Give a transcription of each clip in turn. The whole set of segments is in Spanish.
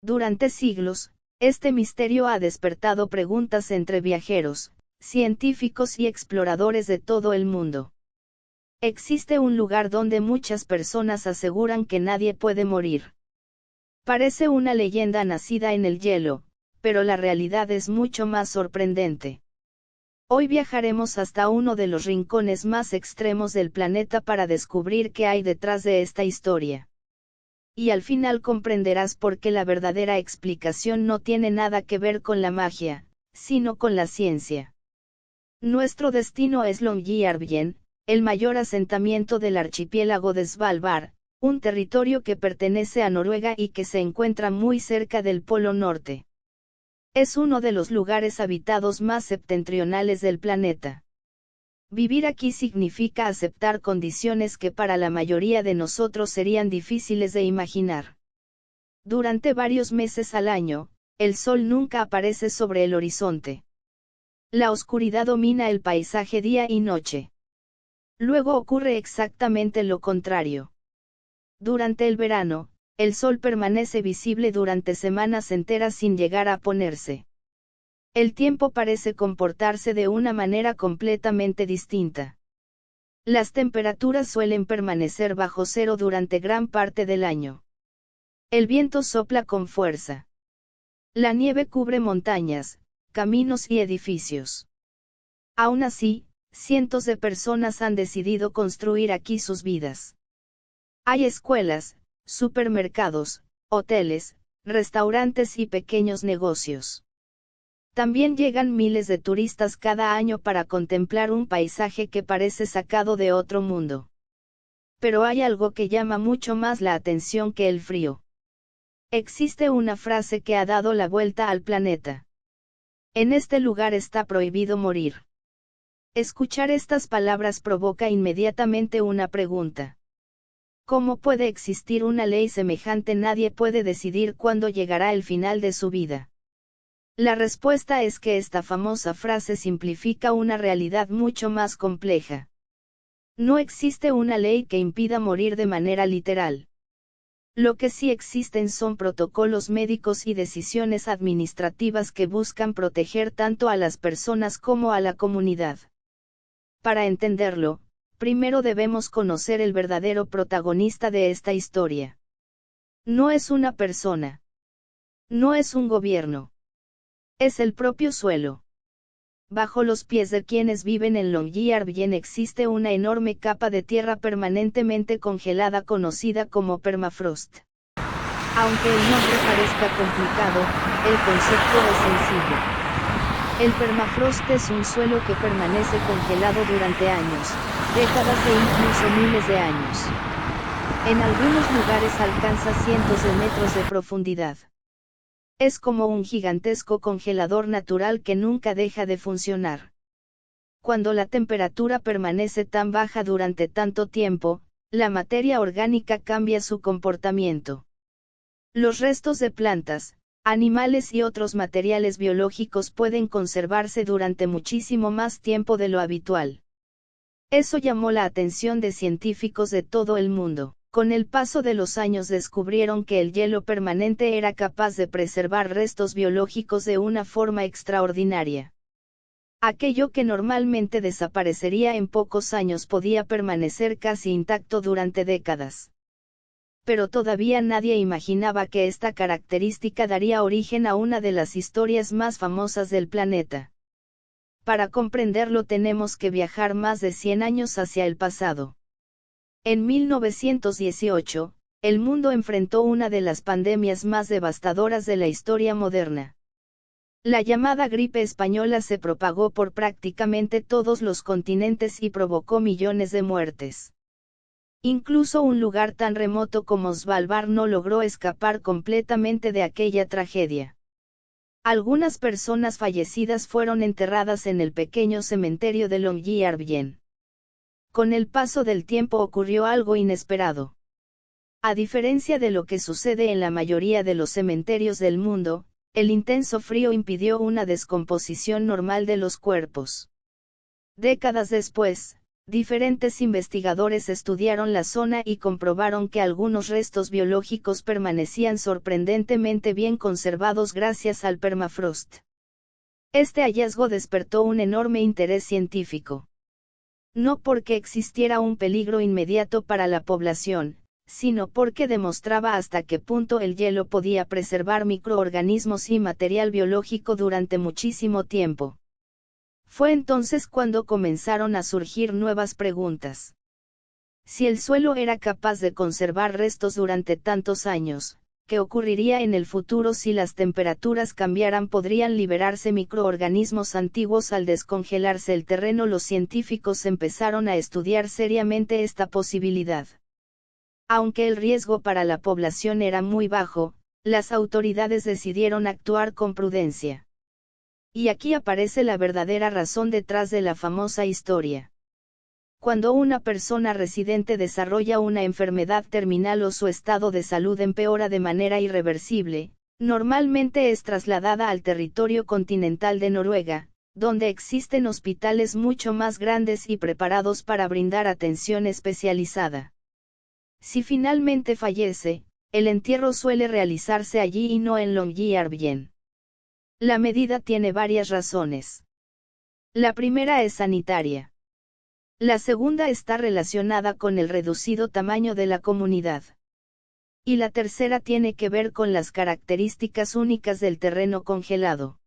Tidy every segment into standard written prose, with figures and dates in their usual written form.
Durante siglos, este misterio ha despertado preguntas entre viajeros, científicos y exploradores de todo el mundo. Existe un lugar donde muchas personas aseguran que nadie puede morir. Parece una leyenda nacida en el hielo, pero la realidad es mucho más sorprendente. Hoy viajaremos hasta uno de los rincones más extremos del planeta para descubrir qué hay detrás de esta historia. Y al final comprenderás por qué la verdadera explicación no tiene nada que ver con la magia, sino con la ciencia. Nuestro destino es Longyearbyen, el mayor asentamiento del archipiélago de Svalbard, un territorio que pertenece a Noruega y que se encuentra muy cerca del Polo Norte. Es uno de los lugares habitados más septentrionales del planeta. Vivir aquí significa aceptar condiciones que para la mayoría de nosotros serían difíciles de imaginar. Durante varios meses al año, el sol nunca aparece sobre el horizonte. La oscuridad domina el paisaje día y noche. Luego ocurre exactamente lo contrario. Durante el verano, el sol permanece visible durante semanas enteras sin llegar a ponerse. El tiempo parece comportarse de una manera completamente distinta. Las temperaturas suelen permanecer bajo cero durante gran parte del año. El viento sopla con fuerza. La nieve cubre montañas, caminos y edificios. Aún así, cientos de personas han decidido construir aquí sus vidas. Hay escuelas, supermercados, hoteles, restaurantes y pequeños negocios. También llegan miles de turistas cada año para contemplar un paisaje que parece sacado de otro mundo. Pero hay algo que llama mucho más la atención que el frío. Existe una frase que ha dado la vuelta al planeta. En este lugar está prohibido morir. Escuchar estas palabras provoca inmediatamente una pregunta. ¿Cómo puede existir una ley semejante? Nadie puede decidir cuándo llegará el final de su vida. La respuesta es que esta famosa frase simplifica una realidad mucho más compleja. No existe una ley que impida morir de manera literal. Lo que sí existen son protocolos médicos y decisiones administrativas que buscan proteger tanto a las personas como a la comunidad. Para entenderlo, primero debemos conocer el verdadero protagonista de esta historia. No es una persona. No es un gobierno. Es el propio suelo. Bajo los pies de quienes viven en Longyearbyen existe una enorme capa de tierra permanentemente congelada conocida como permafrost. Aunque el nombre parezca complicado, el concepto es sencillo. El permafrost es un suelo que permanece congelado durante años, décadas e incluso miles de años. En algunos lugares alcanza cientos de metros de profundidad. Es como un gigantesco congelador natural que nunca deja de funcionar. Cuando la temperatura permanece tan baja durante tanto tiempo, la materia orgánica cambia su comportamiento. Los restos de plantas, animales y otros materiales biológicos pueden conservarse durante muchísimo más tiempo de lo habitual. Eso llamó la atención de científicos de todo el mundo. Con el paso de los años descubrieron que el hielo permanente era capaz de preservar restos biológicos de una forma extraordinaria. Aquello que normalmente desaparecería en pocos años podía permanecer casi intacto durante décadas. Pero todavía nadie imaginaba que esta característica daría origen a una de las historias más famosas del planeta. Para comprenderlo tenemos que viajar más de 100 años hacia el pasado. En 1918, el mundo enfrentó una de las pandemias más devastadoras de la historia moderna. La llamada gripe española se propagó por prácticamente todos los continentes y provocó millones de muertes. Incluso un lugar tan remoto como Svalbard no logró escapar completamente de aquella tragedia. Algunas personas fallecidas fueron enterradas en el pequeño cementerio de Longyearbyen. Con el paso del tiempo ocurrió algo inesperado. A diferencia de lo que sucede en la mayoría de los cementerios del mundo, el intenso frío impidió una descomposición normal de los cuerpos. Décadas después, diferentes investigadores estudiaron la zona y comprobaron que algunos restos biológicos permanecían sorprendentemente bien conservados gracias al permafrost. Este hallazgo despertó un enorme interés científico. No porque existiera un peligro inmediato para la población, sino porque demostraba hasta qué punto el hielo podía preservar microorganismos y material biológico durante muchísimo tiempo. Fue entonces cuando comenzaron a surgir nuevas preguntas. Si el suelo era capaz de conservar restos durante tantos años, ¿qué ocurriría en el futuro si las temperaturas cambiaran? ¿Podrían liberarse microorganismos antiguos al descongelarse el terreno? Los científicos empezaron a estudiar seriamente esta posibilidad. Aunque el riesgo para la población era muy bajo, las autoridades decidieron actuar con prudencia. Y aquí aparece la verdadera razón detrás de la famosa historia. Cuando una persona residente desarrolla una enfermedad terminal o su estado de salud empeora de manera irreversible, normalmente es trasladada al territorio continental de Noruega, donde existen hospitales mucho más grandes y preparados para brindar atención especializada. Si finalmente fallece, el entierro suele realizarse allí y no en Longyearbyen. La medida tiene varias razones. La primera es sanitaria. La segunda está relacionada con el reducido tamaño de la comunidad. Y la tercera tiene que ver con las características únicas del terreno congelado.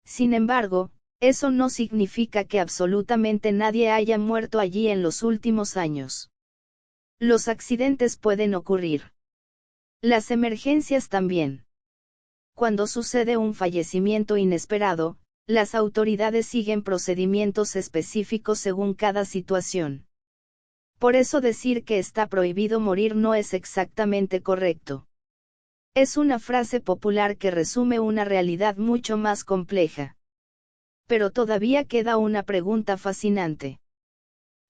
Sin embargo, eso no significa que absolutamente nadie haya muerto allí en los últimos años. Los accidentes pueden ocurrir. Las emergencias también. Cuando sucede un fallecimiento inesperado, las autoridades siguen procedimientos específicos según cada situación. Por eso decir que está prohibido morir no es exactamente correcto. Es una frase popular que resume una realidad mucho más compleja. Pero todavía queda una pregunta fascinante.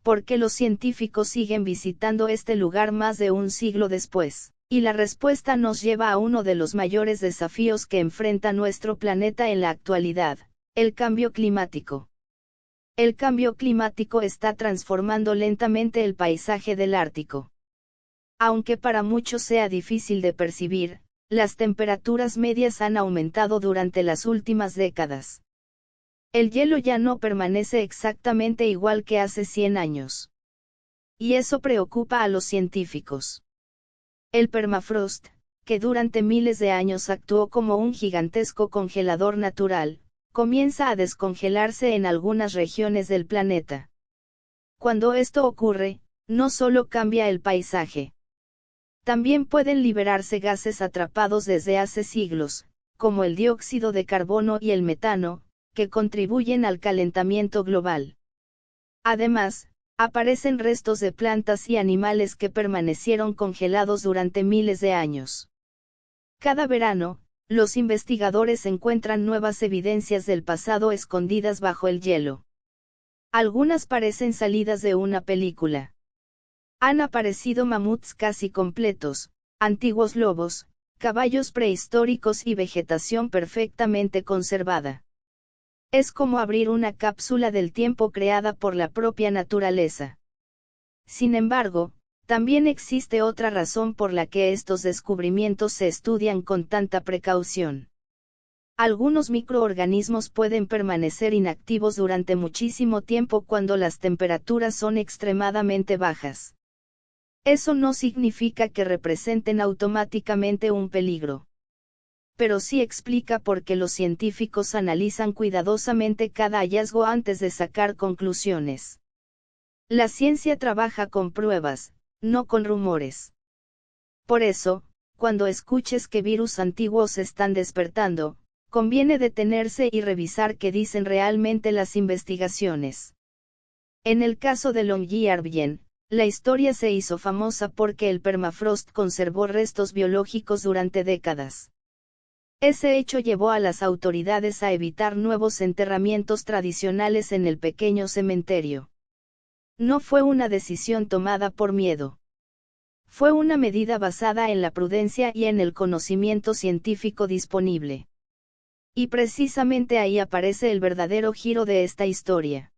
¿Por qué los científicos siguen visitando este lugar más de un siglo después? Y la respuesta nos lleva a uno de los mayores desafíos que enfrenta nuestro planeta en la actualidad, el cambio climático. El cambio climático está transformando lentamente el paisaje del Ártico. Aunque para muchos sea difícil de percibir, las temperaturas medias han aumentado durante las últimas décadas. El hielo ya no permanece exactamente igual que hace 100 años. Y eso preocupa a los científicos. El permafrost, que durante miles de años actuó como un gigantesco congelador natural, comienza a descongelarse en algunas regiones del planeta. Cuando esto ocurre, no solo cambia el paisaje. También pueden liberarse gases atrapados desde hace siglos, como el dióxido de carbono y el metano, que contribuyen al calentamiento global. Además, aparecen restos de plantas y animales que permanecieron congelados durante miles de años. Cada verano, los investigadores encuentran nuevas evidencias del pasado escondidas bajo el hielo. Algunas parecen salidas de una película. Han aparecido mamuts casi completos, antiguos lobos, caballos prehistóricos y vegetación perfectamente conservada. Es como abrir una cápsula del tiempo creada por la propia naturaleza. Sin embargo, también existe otra razón por la que estos descubrimientos se estudian con tanta precaución. Algunos microorganismos pueden permanecer inactivos durante muchísimo tiempo cuando las temperaturas son extremadamente bajas. Eso no significa que representen automáticamente un peligro. Pero sí explica por qué los científicos analizan cuidadosamente cada hallazgo antes de sacar conclusiones. La ciencia trabaja con pruebas, no con rumores. Por eso, cuando escuches que virus antiguos están despertando, conviene detenerse y revisar qué dicen realmente las investigaciones. En el caso de Longyearbyen, la historia se hizo famosa porque el permafrost conservó restos biológicos durante décadas. Ese hecho llevó a las autoridades a evitar nuevos enterramientos tradicionales en el pequeño cementerio. No fue una decisión tomada por miedo. Fue una medida basada en la prudencia y en el conocimiento científico disponible. Y precisamente ahí aparece el verdadero giro de esta historia.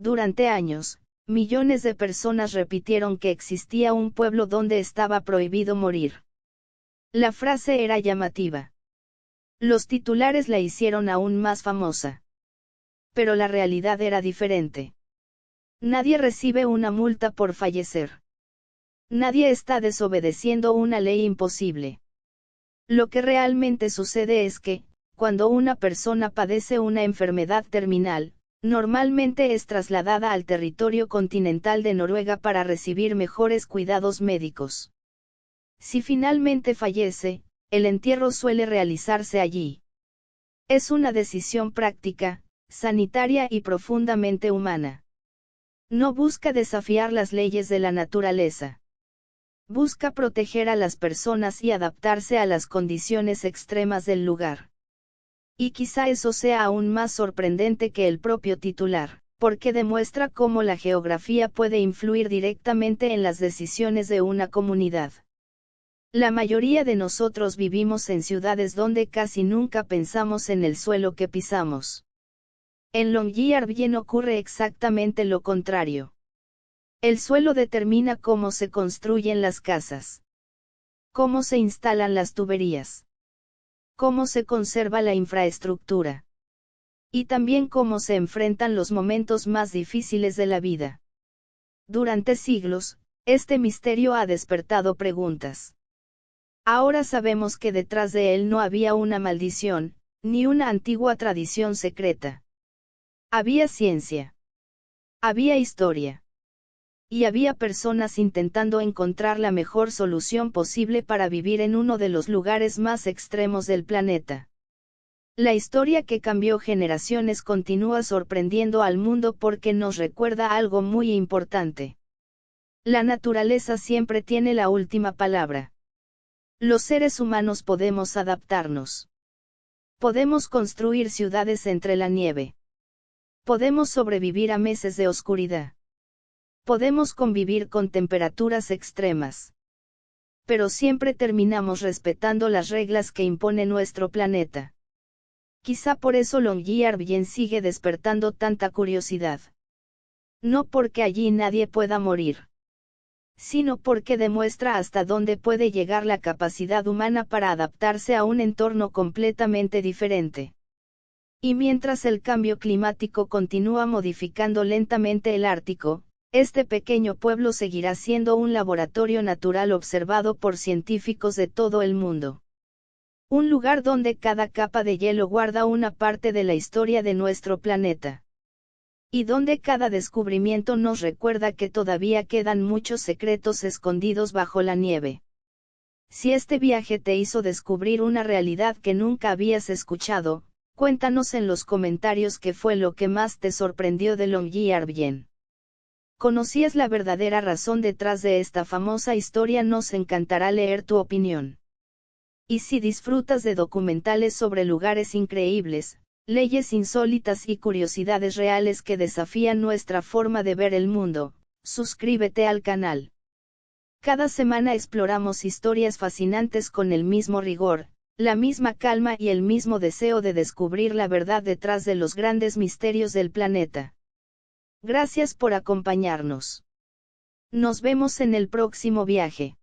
Durante años, millones de personas repitieron que existía un pueblo donde estaba prohibido morir. La frase era llamativa. Los titulares la hicieron aún más famosa. Pero la realidad era diferente. Nadie recibe una multa por fallecer. Nadie está desobedeciendo una ley imposible. Lo que realmente sucede es que, cuando una persona padece una enfermedad terminal, normalmente es trasladada al territorio continental de Noruega para recibir mejores cuidados médicos. Si finalmente fallece, el entierro suele realizarse allí. Es una decisión práctica, sanitaria y profundamente humana. No busca desafiar las leyes de la naturaleza. Busca proteger a las personas y adaptarse a las condiciones extremas del lugar. Y quizá eso sea aún más sorprendente que el propio titular, porque demuestra cómo la geografía puede influir directamente en las decisiones de una comunidad. La mayoría de nosotros vivimos en ciudades donde casi nunca pensamos en el suelo que pisamos. En Longyearbyen ocurre exactamente lo contrario. El suelo determina cómo se construyen las casas, cómo se instalan las tuberías, cómo se conserva la infraestructura, y también cómo se enfrentan los momentos más difíciles de la vida. Durante siglos, este misterio ha despertado preguntas. Ahora sabemos que detrás de él no había una maldición, ni una antigua tradición secreta. Había ciencia. Había historia. Y había personas intentando encontrar la mejor solución posible para vivir en uno de los lugares más extremos del planeta. La historia que cambió generaciones continúa sorprendiendo al mundo porque nos recuerda algo muy importante. La naturaleza siempre tiene la última palabra. Los seres humanos podemos adaptarnos. Podemos construir ciudades entre la nieve. Podemos sobrevivir a meses de oscuridad. Podemos convivir con temperaturas extremas. Pero siempre terminamos respetando las reglas que impone nuestro planeta. Quizá por eso Longyearbyen sigue despertando tanta curiosidad. No porque allí nadie pueda morir, sino porque demuestra hasta dónde puede llegar la capacidad humana para adaptarse a un entorno completamente diferente. Y mientras el cambio climático continúa modificando lentamente el Ártico, este pequeño pueblo seguirá siendo un laboratorio natural observado por científicos de todo el mundo. Un lugar donde cada capa de hielo guarda una parte de la historia de nuestro planeta. Y donde cada descubrimiento nos recuerda que todavía quedan muchos secretos escondidos bajo la nieve. Si este viaje te hizo descubrir una realidad que nunca habías escuchado, cuéntanos en los comentarios qué fue lo que más te sorprendió de Longyearbyen. ¿Conocías la verdadera razón detrás de esta famosa historia? Nos encantará leer tu opinión. Y si disfrutas de documentales sobre lugares increíbles, leyes insólitas y curiosidades reales que desafían nuestra forma de ver el mundo, suscríbete al canal. Cada semana exploramos historias fascinantes con el mismo rigor, la misma calma y el mismo deseo de descubrir la verdad detrás de los grandes misterios del planeta. Gracias por acompañarnos. Nos vemos en el próximo viaje.